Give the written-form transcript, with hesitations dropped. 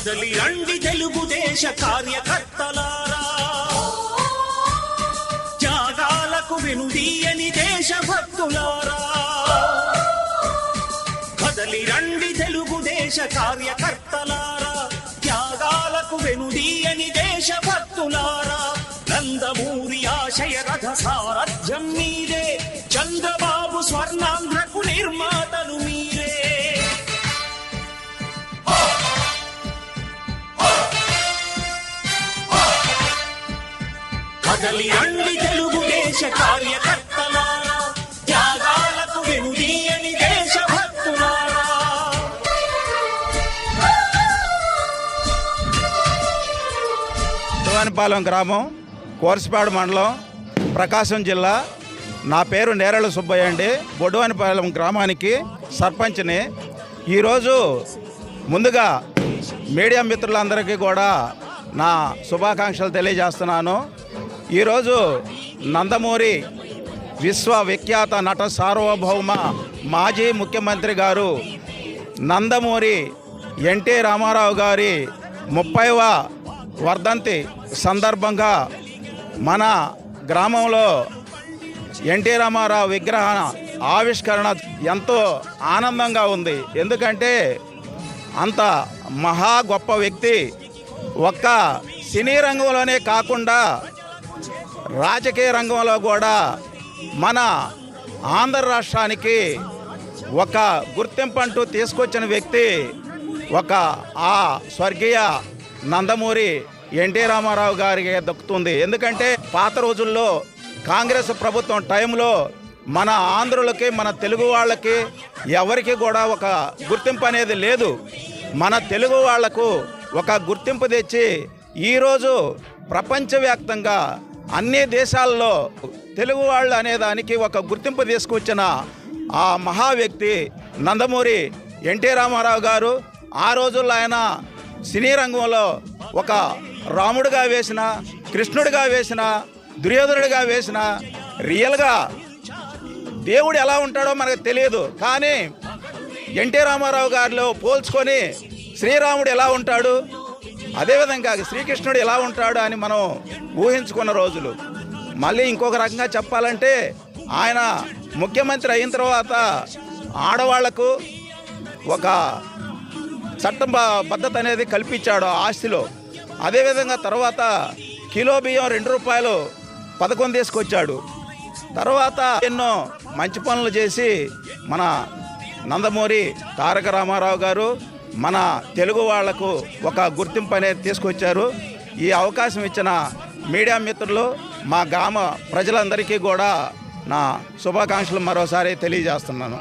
కదలి రండి తెలుగుదేశ కార్యకర్తలారా, త్యాగాలకు వెనుదీయని దేశభక్తులారా. కదలి రండి తెలుగుదేశ కార్యకర్తలారా, త్యాగాలకు వెనుదీయని దేశభక్తులారా. నందమూరి ఆశయ రథ సారథ్యం మీరే, చంద్రబాబు స్వర్ణాంధ్రకు నిర్మాతలు మీరే. కదలి రండి తెలుగుదేశ కార్యకర్తలారా, త్యాగాలకు వెనుదీయని దేశభక్తులారా. బొడ్డువానిపాలెం గ్రామం, కోర్సుపాడు మండలం, ప్రకాశం జిల్లా. నా పేరు నేరళ సుబ్బయ్య అండి. బొడ్డువానిపాలెం గ్రామానికి సర్పంచ్ని. ఈరోజు ముందుగా మీడియా మిత్రులందరికీ కూడా నా శుభాకాంక్షలు తెలియజేస్తున్నాను. ఈరోజు నందమూరి విశ్వవిఖ్యాత నట సార్వభౌమ మాజీ ముఖ్యమంత్రి గారు నందమూరి ఎన్టీ రామారావు గారి 30వ వర్ధంతి సందర్భంగా మన గ్రామంలో ఎన్టీ రామారావు విగ్రహ ఆవిష్కరణ ఎంతో ఆనందంగా ఉంది. ఎందుకంటే అంత మహా గొప్ప వ్యక్తి ఒక్క సినీ రంగంలోనే కాకుండా రాజకీయ రంగంలో కూడా మన ఆంధ్ర రాష్ట్రానికి ఒక గుర్తింపు అంటూ తీసుకొచ్చిన వ్యక్తి ఒక ఆ స్వర్గీయ నందమూరి ఎన్టీ రామారావు గారికి దక్కుతుంది. ఎందుకంటే పాత రోజుల్లో కాంగ్రెస్ ప్రభుత్వం టైంలో మన ఆంధ్రులకి, మన తెలుగు వాళ్ళకి ఎవరికి కూడా ఒక గుర్తింపు అనేది లేదు. మన తెలుగు వాళ్లకు ఒక గుర్తింపు తెచ్చి ఈరోజు ప్రపంచవ్యాప్తంగా అన్ని దేశాల్లో తెలుగు వాళ్ళు అనేదానికి ఒక గుర్తింపు తీసుకొచ్చిన ఆ మహా వ్యక్తి నందమూరి ఎన్టీ రామారావు గారు. ఆ రోజుల్లో ఆయన సినీ రంగంలో ఒక రాముడిగా వేసిన, కృష్ణుడిగా వేసిన, దుర్యోధనుడిగా వేసిన, రియల్గా దేవుడు ఎలా ఉంటాడో మనకు తెలియదు. కానీ ఎన్టీ రామారావు గారిలో పోల్చుకొని శ్రీరాముడు ఎలా ఉంటాడు, అదేవిధంగా శ్రీకృష్ణుడు ఎలా ఉంటాడు అని మనం ఊహించుకున్న రోజులు. మళ్ళీ ఇంకొక రకంగా చెప్పాలంటే ఆయన ముఖ్యమంత్రి అయిన తర్వాత ఆడవాళ్లకు ఒక చట్టబద్ధత అనేది కల్పించాడు ఆస్తిలో. అదేవిధంగా తర్వాత కిలో బియ్యం 2 రూపాయలు పథకం తీసుకొచ్చాడు. తర్వాత ఎన్నో మంచి పనులు చేసి మన నందమూరి తారక రామారావు గారు మన తెలుగు వాళ్లకు ఒక గుర్తింపు అనేది తీసుకొచ్చారు. ఈ అవకాశం ఇచ్చిన మీడియా మిత్రులు, మా గ్రామ ప్రజలందరికీ కూడా నా శుభాకాంక్షలు మరోసారి తెలియజేస్తున్నాను.